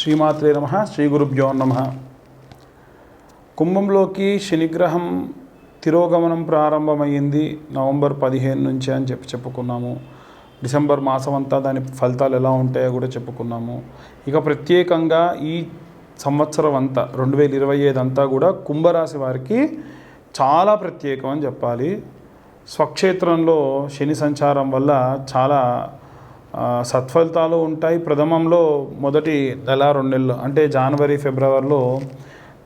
శ్రీమాత్రే నమః. శ్రీ గురుభ్యో నమః. కుంభంలోకి శనిగ్రహం తిరోగమనం ప్రారంభమైంది నవంబర్ 15 నుంచి అని చెప్పుకున్నాము. డిసెంబర్ మాసం అంతా దాని ఫలితాలు ఎలా ఉంటాయో కూడా చెప్పుకున్నాము. ఇక ప్రత్యేకంగా ఈ సంవత్సరం అంతా 2025 అంతా కూడా కుంభరాశి వారికి చాలా ప్రత్యేకం అని చెప్పాలి. స్వక్షేత్రంలో శని సంచారం వల్ల చాలా సత్ఫలితాలు ఉంటాయి. ప్రథమంలో మొదటి నెల 2 నెలలు అంటే జనవరి ఫిబ్రవరిలో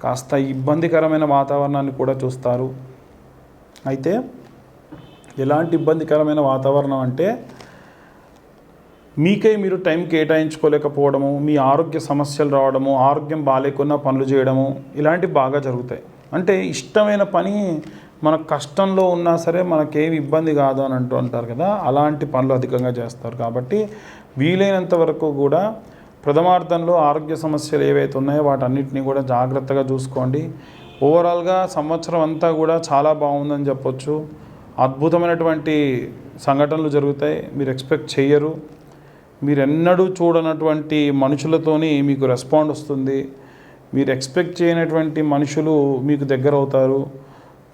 కాస్త ఇబ్బందికరమైన వాతావరణాన్ని కూడా చూస్తారు. అయితే ఎలాంటి ఇబ్బందికరమైన వాతావరణం అంటే మీకై మీరు టైం కేటాయించుకోలేకపోవడము, మీ ఆరోగ్య సమస్యలు రావడము, ఆరోగ్యం బాగాలేకున్నా పనులు చేయడము, ఇలాంటివి బాగా జరుగుతాయి. అంటే ఇష్టమైన పని మన కష్టంలో ఉన్నా సరే మనకేమి ఇబ్బంది కాదు అని అంటారు కదా, అలాంటి పనులు అధికంగా చేస్తారు. కాబట్టి వీలైనంత వరకు కూడా ప్రథమార్థంలో ఆరోగ్య సమస్యలు ఏవైతే ఉన్నాయో వాటన్నిటిని కూడా జాగ్రత్తగా చూసుకోండి. ఓవరాల్గా సంవత్సరం అంతా కూడా చాలా బాగుందని చెప్పొచ్చు. అద్భుతమైనటువంటి సంఘటనలు జరుగుతాయి, మీరు ఎక్స్పెక్ట్ చేయరు. మీరు ఎన్నడూ చూడనటువంటి మనుషులతోని మీకు రెస్పాండ్ వస్తుంది. మీరు ఎక్స్పెక్ట్ చేయనటువంటి మనుషులు మీకు దగ్గర అవుతారు.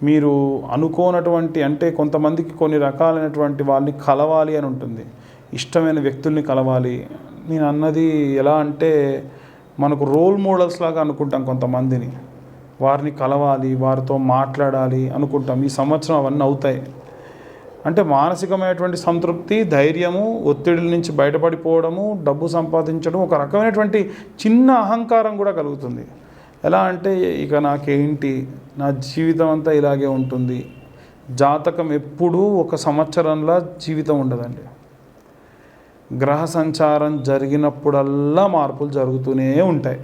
మీరు అనుకోనటువంటి అంటే కొంతమందికి కొన్ని రకాలైనటువంటి వాళ్ళని కలవాలి అని ఉంటుంది, ఇష్టమైన వ్యక్తుల్ని కలవాలి. నేను అన్నది ఎలా అంటే మనకు రోల్ మోడల్స్ లాగా అనుకుంటాం కొంతమందిని, వారిని కలవాలి, వారితో మాట్లాడాలి అనుకుంటాం. ఈ సంవత్సరం అవన్నీ అవుతాయి. అంటే మానసికమైనటువంటి సంతృప్తి, ధైర్యము, ఒత్తిడిల నుంచి బయటపడిపోవడము, డబ్బు సంపాదించడం, ఒక రకమైనటువంటి చిన్న అహంకారం కూడా కలుగుతుంది. ఎలా అంటే ఇక నాకేంటి, నా జీవితం అంతా ఇలాగే ఉంటుంది. జాతకం ఎప్పుడూ ఒక సంవత్సరంలా జీవితం ఉండదండి. గ్రహ సంచారం జరిగినప్పుడల్లా మార్పులు జరుగుతూనే ఉంటాయి,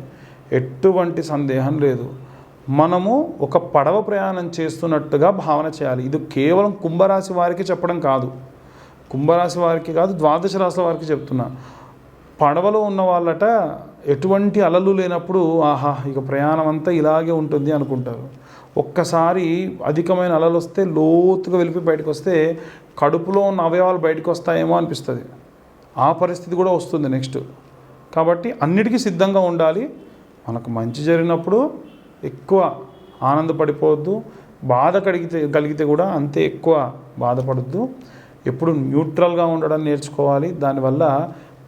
ఎటువంటి సందేహం లేదు. మనము ఒక పడవ ప్రయాణం చేస్తున్నట్టుగా భావన చేయాలి. ఇది కేవలం కుంభరాశి వారికి చెప్పడం కాదు, కుంభరాశి వారికి కాదు, ద్వాదశ రాశుల వారికి చెప్తున్నా. పడవలో ఉన్న వాళ్ళట ఎటువంటి అలలు లేనప్పుడు ఆహా ఇక ప్రయాణం అంతా ఇలాగే ఉంటుంది అనుకుంటారు. ఒక్కసారి అధికమైన అలలు వస్తే లోతుగా వెళ్ళి బయటకు వస్తే కడుపులో ఉన్న అవయవాలు బయటకు వస్తాయేమో అనిపిస్తుంది. ఆ పరిస్థితి కూడా వస్తుంది నెక్స్ట్. కాబట్టి అన్నిటికీ సిద్ధంగా ఉండాలి. మనకు మంచి జరిగినప్పుడు ఎక్కువ ఆనందపడిపోవద్దు, బాధ కలిగితే కూడా అంతే ఎక్కువ బాధపడద్దు. ఎప్పుడు న్యూట్రల్గా ఉండడం నేర్చుకోవాలి. దానివల్ల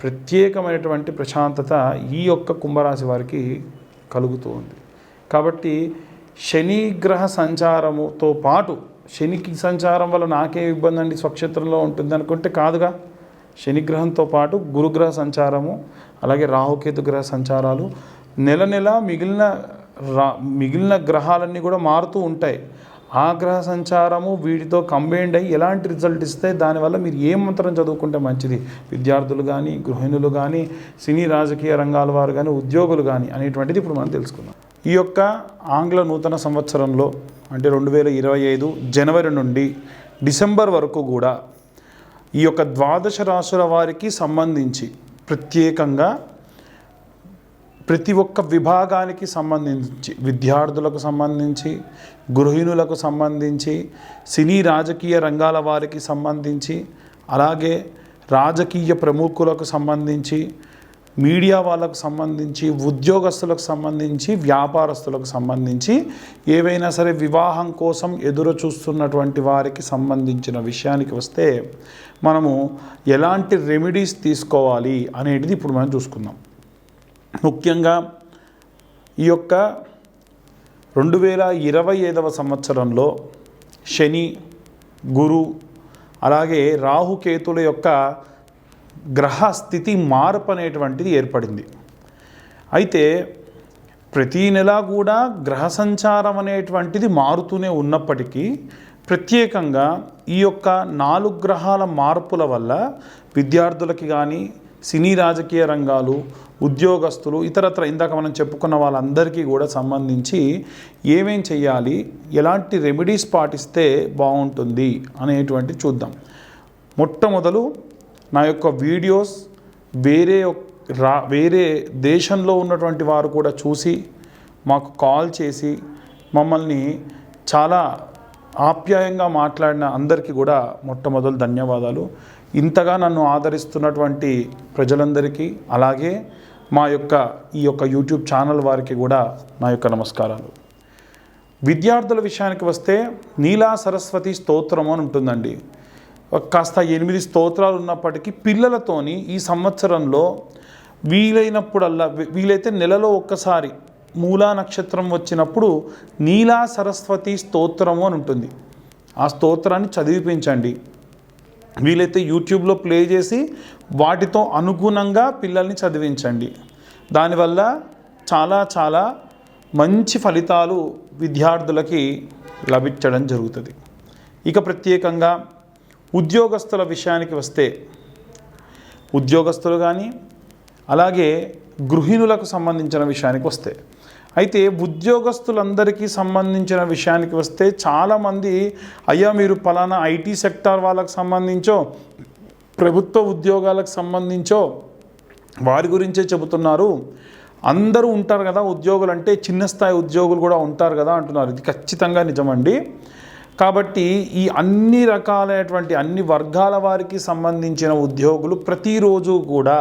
ప్రత్యేకమైనటువంటి ప్రశాంతత ఈ యొక్క కుంభరాశి వారికి కలుగుతూ ఉంది. కాబట్టి శని గ్రహ సంచారముతో పాటు, శనికి సంచారం వల్ల నాకే ఇబ్బంది అండి స్వక్షేత్రంలో ఉంటుంది అనుకుంటే కాదుగా, శనిగ్రహంతో పాటు గురుగ్రహ సంచారము, అలాగే రాహుకేతు గ్రహ సంచారాలు, నెల నెల మిగిలిన గ్రహాలన్నీ కూడా మారుతూ ఉంటాయి. ఆ గ్రహ సంచారము వీటితో కంబైన్డ్ అయ్యి ఎలాంటి రిజల్ట్ ఇస్తే దానివల్ల మీరు ఏ మంత్రం చదువుకుంటే మంచిది, విద్యార్థులు కానీ, గృహిణులు కానీ, సినీ రాజకీయ రంగాల వారు కానీ, ఉద్యోగులు కానీ అనేటువంటిది ఇప్పుడు మనం తెలుసుకుందాం. ఈ యొక్క ఆంగ్ల నూతన సంవత్సరంలో అంటే 2025 జనవరి నుండి డిసెంబర్ వరకు కూడా ఈ యొక్క ద్వాదశ రాశుల వారికి సంబంధించి ప్రత్యేకంగా ప్రతి ఒక్క విభాగానికి సంబంధించి, విద్యార్థులకు సంబంధించి, గృహిణులకు సంబంధించి, సినీ రాజకీయ రంగాల వారికి సంబంధించి, అలాగే రాజకీయ ప్రముఖులకు సంబంధించి, మీడియా వాళ్ళకు సంబంధించి, ఉద్యోగస్తులకు సంబంధించి, వ్యాపారస్తులకు సంబంధించి, ఏవైనా సరే వివాహం కోసం ఎదురు చూస్తున్నటువంటి వారికి సంబంధించిన విషయానికి వస్తే మనము ఎలాంటి రెమెడీస్ తీసుకోవాలి అనేది ఇప్పుడు మనం చూసుకుందాం. ముఖ్యంగా ఈ యొక్క 2025 సంవత్సరంలో శని, గురు, అలాగే రాహుకేతుల యొక్క గ్రహ స్థితి మార్పు అనేటువంటిది ఏర్పడింది. అయితే ప్రతీ నెల కూడా గ్రహ సంచారం అనేటువంటిది మారుతూనే ఉన్నప్పటికీ ప్రత్యేకంగా ఈ యొక్క 4 గ్రహాల మార్పుల వల్ల విద్యార్థులకి కానీ, సినీ రాజకీయ రంగాలు, ఉద్యోగస్తులు, ఇతరత్ర ఇందాక మనం చెప్పుకున్న వాళ్ళందరికీ కూడా సంబంధించి ఏమేం చేయాలి, ఎలాంటి రెమెడీస్ పాటిస్తే బాగుంటుంది అనేటువంటి చూద్దాం. మొట్టమొదలు నా యొక్క వీడియోస్ వేరే దేశంలో ఉన్నటువంటి వారు కూడా చూసి మాకు కాల్ చేసి మమ్మల్ని చాలా ఆప్యాయంగా మాట్లాడిన అందరికీ కూడా మొట్టమొదలు ధన్యవాదాలు. ఇంతగా నన్ను ఆదరిస్తున్నటువంటి ప్రజలందరికీ, అలాగే ఈ యొక్క యూట్యూబ్ ఛానల్ వారికి కూడా నా యొక్క నమస్కారాలు. విద్యార్థుల విషయానికి వస్తే నీలా సరస్వతి స్తోత్రము అని ఉంటుందండి. కాస్త 8 స్తోత్రాలు ఉన్నప్పటికీ పిల్లలతోని ఈ సంవత్సరంలో వీలైతే నెలలో ఒక్కసారి మూలా నక్షత్రం వచ్చినప్పుడు నీలా సరస్వతి స్తోత్రము అని ఉంటుంది. ఆ స్తోత్రాన్ని చదివిపించండి. వీలైతే యూట్యూబ్లో ప్లే చేసి వాటితో అనుగుణంగా పిల్లల్ని చదివించండి. దానివల్ల చాలా చాలా మంచి ఫలితాలు విద్యార్థులకి లభించడం జరుగుతుంది. ఇక ప్రత్యేకంగా ఉద్యోగస్తుల విషయానికి వస్తే ఉద్యోగస్తులు కానీ అలాగే గృహిణులకు సంబంధించిన విషయానికి వస్తే అయితే ఉద్యోగస్తులందరికీ సంబంధించిన విషయానికి వస్తే చాలామంది అయ్యా మీరు పలానా ఐటీ సెక్టార్ వాళ్ళకు సంబంధించో ప్రభుత్వ ఉద్యోగాలకు సంబంధించో వారి గురించే చెబుతున్నారు, అందరూ ఉంటారు కదా ఉద్యోగులు అంటే చిన్న స్థాయి ఉద్యోగులు కూడా ఉంటారు కదా అంటున్నారు. ఇది ఖచ్చితంగా నిజమండి. కాబట్టి ఈ అన్ని రకాలైనటువంటి అన్ని వర్గాల వారికి సంబంధించిన ఉద్యోగులు ప్రతిరోజు కూడా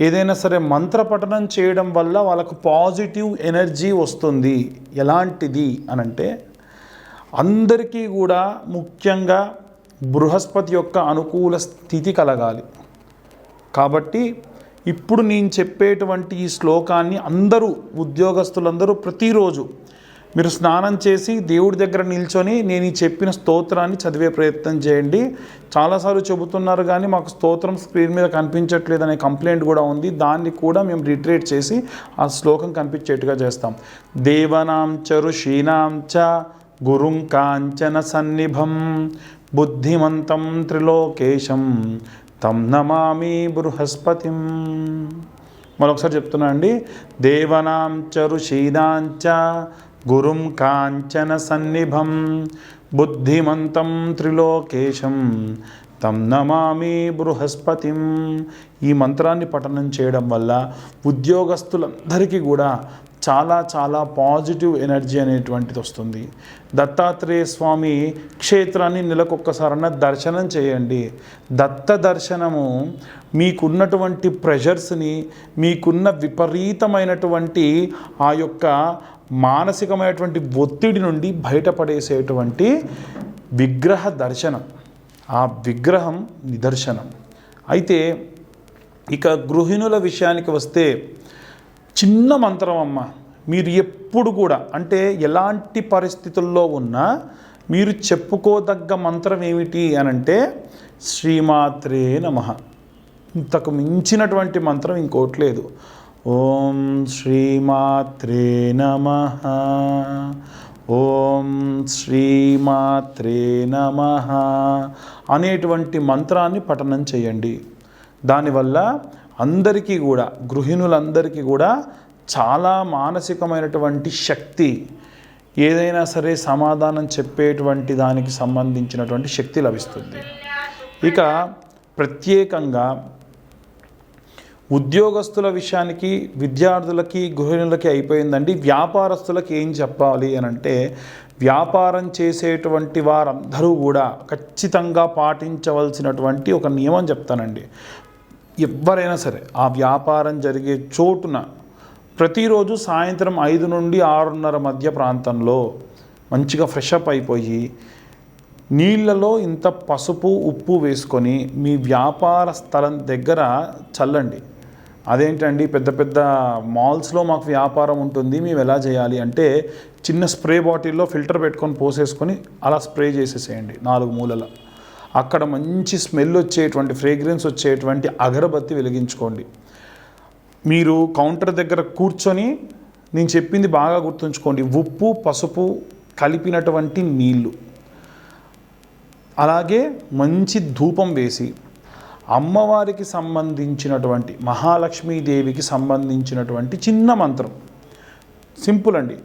ఏదైనా సరే మంత్రపఠనం చేయడం వల్ల వాళ్ళకు పాజిటివ్ ఎనర్జీ వస్తుంది. ఎలాంటిది అనంటే అందరికీ కూడా ముఖ్యంగా బృహస్పతి యొక్క అనుకూల స్థితి కలగాలి. కాబట్టి ఇప్పుడు నేను చెప్పేటువంటి ఈ శ్లోకాన్ని అందరూ ఉద్యోగస్తులందరూ ప్రతిరోజు మీరు స్నానం చేసి దేవుడి దగ్గర నిల్చొని నేను ఈ చెప్పిన స్తోత్రాన్ని చదివే ప్రయత్నం చేయండి. చాలాసార్లు చెబుతున్నారు కానీ మాకు స్తోత్రం స్క్రీన్ మీద కనిపించట్లేదు అనే కంప్లైంట్ కూడా ఉంది. దాన్ని కూడా మేము రిట్రేట్ చేసి ఆ శ్లోకం కనిపించేట్టుగా చేస్తాం. దేవనాం చ ఋషీనాం చ గురుం కాంచన సన్నిభం బుద్ధిమంతం త్రిలోకేశం తం నమామి బృహస్పతిం. మరొకసారి చెప్తున్నా అండి. దేవనాం చ ఋషీనాం చ గురుం కాంచన సన్నిభం బుద్ధిమంతం త్రిలోకేశం తం నమామి బృహస్పతిం. ఈ మంత్రాన్ని పఠనం చేయడం వల్ల ఉద్యోగస్తులందరికీ కూడా చాలా చాలా పాజిటివ్ ఎనర్జీ అనేటువంటిది వస్తుంది. దత్తాత్రేయ స్వామి క్షేత్రాన్ని నెలకొక్కసారన్నా దర్శనం చేయండి. దత్త దర్శనము మీకున్నటువంటి ప్రెషర్స్ని, మీకున్న విపరీతమైనటువంటి ఆ యొక్క మానసికమైనటువంటి ఒత్తిడి నుండి బయటపడేసేటువంటి విగ్రహ దర్శనం, ఆ విగ్రహం నిదర్శనం. అయితే ఇక గృహిణుల విషయానికి వస్తే చిన్న మంత్రం అమ్మ. మీరు ఎప్పుడు కూడా అంటే ఎలాంటి పరిస్థితుల్లో ఉన్నా మీరు చెప్పుకోదగ్గ మంత్రం ఏమిటి అనంటే శ్రీమాత్రే నమః. ఇంతకు మించినటువంటి మంత్రం ఇంకోటి లేదు. ఓం శ్రీమాత్రే నమః, ఓం శ్రీమాత్రే నమః అనేటువంటి మంత్రాన్ని పఠనం చేయండి. దానివల్ల అందరికీ కూడా గృహిణులందరికీ కూడా చాలా మానసికమైనటువంటి శక్తి, ఏదైనా సరే సమాధానం చెప్పేటువంటి దానికి సంబంధించినటువంటి శక్తి లభిస్తుంది. ఇక ప్రత్యేకంగా ఉద్యోగస్తుల విషయానికి విద్యార్థులకి గృహిణులకి అయిపోయిందండి. వ్యాపారస్తులకి ఏం చెప్పాలి అని అంటే వ్యాపారం చేసేటువంటి వారందరూ కూడా ఖచ్చితంగా పాటించవలసినటువంటి ఒక నియమం చెప్తానండి. ఎవరైనా సరే ఆ వ్యాపారం జరిగే చోటున ప్రతిరోజు సాయంత్రం 5 నుండి 6:30 మధ్య ప్రాంతంలో మంచిగా ఫ్రెష్ అప్ అయిపోయి నీళ్ళలో ఇంత పసుపు ఉప్పు వేసుకొని మీ వ్యాపార స్థలం దగ్గర చల్లండి. అదేంటండి పెద్ద పెద్ద మాల్స్లో మాకు వ్యాపారం ఉంటుంది మేము ఎలా చేయాలి అంటే చిన్న స్ప్రే బాటిల్లో ఫిల్టర్ పెట్టుకొని పోసేసుకొని అలా స్ప్రే చేసేసేయండి 4 మూలల. అక్కడ మంచి స్మెల్ వచ్చేటువంటి ఫ్రేగ్రెన్స్ వచ్చేటువంటి అగరబత్తి వెలిగించుకోండి. మీరు కౌంటర్ దగ్గర కూర్చొని నేను చెప్పింది బాగా గుర్తుంచుకోండి. ఉప్పు పసుపు కలిపినటువంటి నీళ్ళు, అలాగే మంచి ధూపం వేసి అమ్మవారికి సంబంధించినటువంటి మహాలక్ష్మీదేవికి సంబంధించినటువంటి చిన్న మంత్రం, సింపుల్ అండి.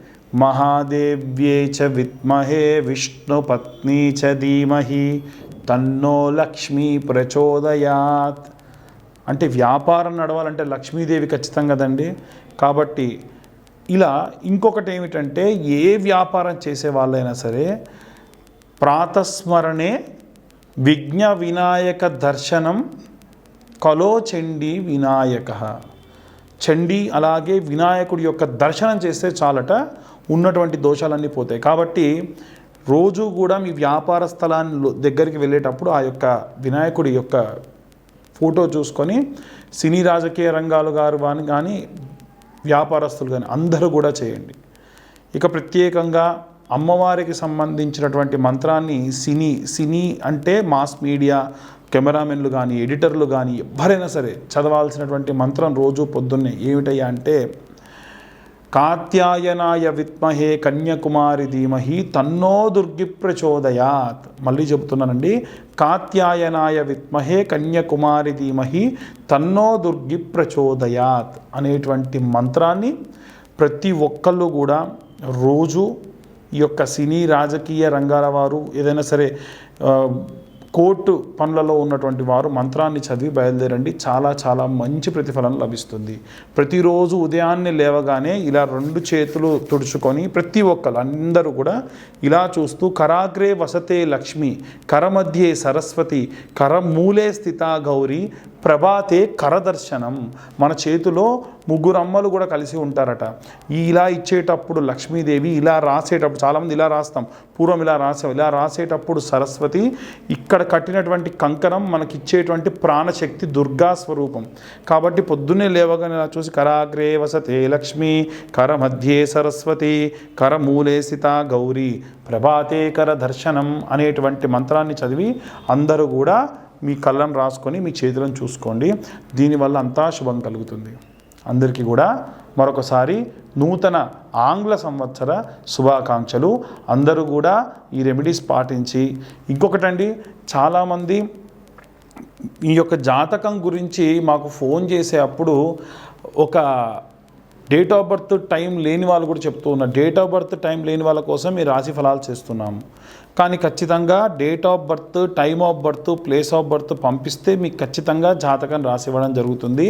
మహాదేవ్యే చ విద్మహే విష్ణు పత్ని చ ధీమహి తన్నో లక్ష్మీ ప్రచోదయాత్. అంటే వ్యాపారం నడవాలంటే లక్ష్మీదేవి ఖచ్చితంగా కదండి. కాబట్టి ఇలా ఇంకొకటి ఏమిటంటే ఏ వ్యాపారం చేసే వాళ్ళైనా సరే ప్రాతస్మరణే విఘ్న వినాయక దర్శనం కలో చండీ వినాయక. చండీ అలాగే వినాయకుడి యొక్క దర్శనం చేస్తే చాలట ఉన్నటువంటి దోషాలన్నీ పోతాయి. కాబట్టి రోజు కూడా మీ వ్యాపార స్థలాన్ని దగ్గరికి వెళ్ళేటప్పుడు ఆ యొక్క వినాయకుడి యొక్క ఫోటో చూసుకొని సినీ రాజకీయ రంగాలు గారు కానీ వ్యాపారస్తులు కానీ అందరూ కూడా చేయండి. ఇక ప్రత్యేకంగా అమ్మవారికి సంబంధించినటువంటి మంత్రాన్ని సినీ అంటే మాస్ మీడియా కెమెరామెన్లు కానీ ఎడిటర్లు కానీ ఎవరైనా సరే చదవాల్సినటువంటి మంత్రం రోజు పొద్దున్నే ఏమిటయ్యా అంటే కాత్యాయనాయ విద్మహే కన్యాకుమారి ధీమహి తన్నో దుర్గి ప్రచోదయాత్. మళ్ళీ చెబుతున్నానండి, కాత్యాయనాయ విద్మహే కన్యాకుమారి ధీమహి తన్నో దుర్గి ప్రచోదయాత్ అనేటువంటి మంత్రాన్ని ప్రతి ఒక్కళ్ళు కూడా రోజు ఈ యొక్క సినీ రాజకీయ రంగాల వారు ఏదైనా సరే కోర్టు పనులలో ఉన్నటువంటి వారు మంత్రాన్ని చదివి బయలుదేరండి. చాలా చాలా మంచి ప్రతిఫలం లభిస్తుంది. ప్రతిరోజు ఉదయాన్నే లేవగానే ఇలా 2 చేతులు తుడుచుకొని ప్రతి ఒక్కరు అందరూ కూడా ఇలా చూస్తూ కరాగ్రే వసతే లక్ష్మి కరమధ్యే సరస్వతి కరమూలే స్థిత గౌరీ ప్రభాతే కరదర్శనం. మన చేతిలో 3 అమ్మలు కూడా కలిసి ఉంటారట. ఇలా ఇచ్చేటప్పుడు లక్ష్మీదేవి, ఇలా రాసేటప్పుడు చాలామంది ఇలా రాస్తాం, పూర్వం ఇలా రాసాం, ఇలా రాసేటప్పుడు సరస్వతి, ఇక్కడ కట్టినటువంటి కంకణం మనకి ఇచ్చేటువంటి ప్రాణశక్తి దుర్గా స్వరూపం. కాబట్టి పొద్దున్నే లేవగానే ఇలా చూసి కరాగ్రే వసతే లక్ష్మి కరమధ్యే సరస్వతి కరమూలే స్థిత గౌరీ ప్రభాతే కరదర్శనం అనేటువంటి మంత్రాన్ని చదివి అందరూ కూడా మీ కళ్ళను రాసుకొని మీ చేతులను చూసుకోండి. దీనివల్ల అంతా శుభం కలుగుతుంది. అందరికీ కూడా మరొకసారి నూతన ఆంగ్ల సంవత్సర శుభాకాంక్షలు. అందరూ కూడా ఈ రెమెడీస్ పాటించి, ఇంకొకటండి, చాలామంది ఈ యొక్క జాతకం గురించి మాకు ఫోన్ చేసే అప్పుడు ఒక డేట్ ఆఫ్ బర్త్ టైం లేని వాళ్ళు కూడా చెప్తూ ఉన్నారు. డేట్ ఆఫ్ బర్త్ టైం లేని వాళ్ళ కోసం ఈ రాశి ఫలాలు చేస్తున్నాము. కానీ ఖచ్చితంగా date of birth, time of birth, place of birth పంపిస్తే మీకు ఖచ్చితంగా జాతకం రాసివ్వడం జరుగుతుంది.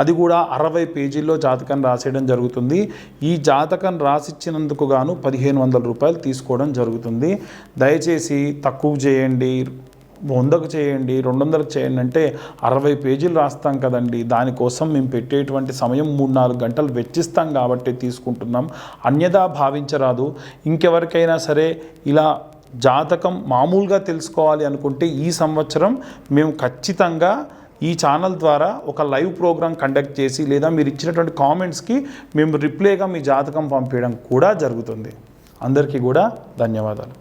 అది కూడా 60 పేజీల్లో జాతకం రాసేయడం జరుగుతుంది. ఈ జాతకం రాసిచ్చినందుకు గాను 1500 రూపాయలు తీసుకోవడం జరుగుతుంది. దయచేసి తక్కువ చేయండి, 100కు చేయండి, 200కు చేయండి అంటే 60 పేజీలు రాస్తాం కదండి. దానికోసం మేము పెట్టేటువంటి సమయం 3-4 గంటలు వెచ్చిస్తాం కాబట్టి తీసుకుంటున్నాం. అన్యదా భావించరాదు. ఇంకెవరికైనా సరే ఇలా జాతకం మామూలుగా తెలుసుకోవాలి అనుకుంటే ఈ సంవత్సరం మేము ఖచ్చితంగా ఈ ఛానల్ ద్వారా ఒక లైవ్ ప్రోగ్రాం కండక్ట్ చేసి, లేదా మీరు ఇచ్చినటువంటి కామెంట్స్కి మేము రిప్లైగా మీ జాతకం పంపించడం కూడా జరుగుతుంది. అందరికీ కూడా ధన్యవాదాలు.